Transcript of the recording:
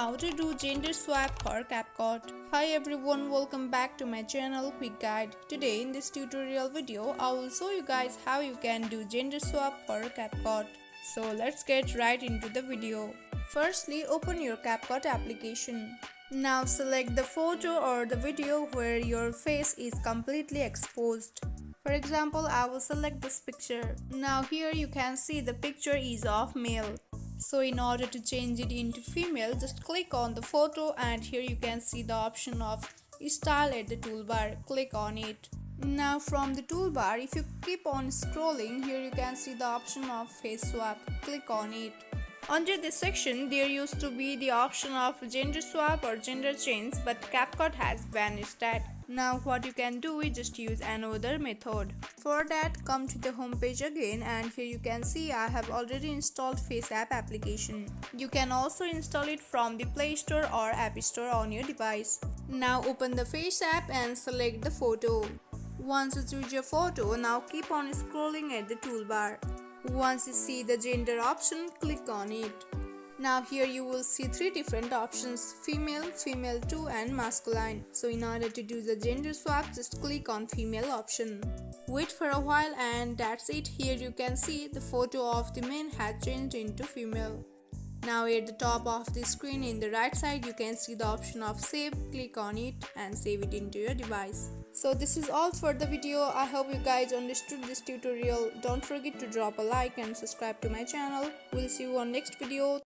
how to do gender swap for Capcut. Hi everyone, welcome back to my channel Quick Guide. Today in this tutorial video, I will show you guys how you can do gender swap for Capcut. So let's get right into the video. Firstly, open your Capcut application. Now select the photo or the video where your face is completely exposed. For example, I will select this picture. Now here you can see the picture is of male. So in order to change it into female, just click on the photo and here you can see the option of style at the toolbar. Click on it. Now from the toolbar, if you keep on scrolling, here you can see the option of face swap. Click on it. Under this section, there used to be the option of gender swap or gender change, but Capcut has banished that. Now what you can do is just use another method. For that, come to the home page again and here you can see I have already installed Face App application. You can also install it from the Play Store or App Store on your device. Now open the Face App and select the photo. Once you choose your photo, now keep on scrolling at the toolbar. Once you see the gender option, click on it. Now here you will see three different options: female, female 2 and masculine. So in order to do the gender swap, just click on female option. Wait for a while and that's it. Here you can see the photo of the man has changed into female. Now at the top of the screen in the right side you can see the option of save. Click on it and save it into your device. So this is all for the video. I hope you guys understood this tutorial. Don't forget to drop a like and subscribe to my channel. We'll see you on next video.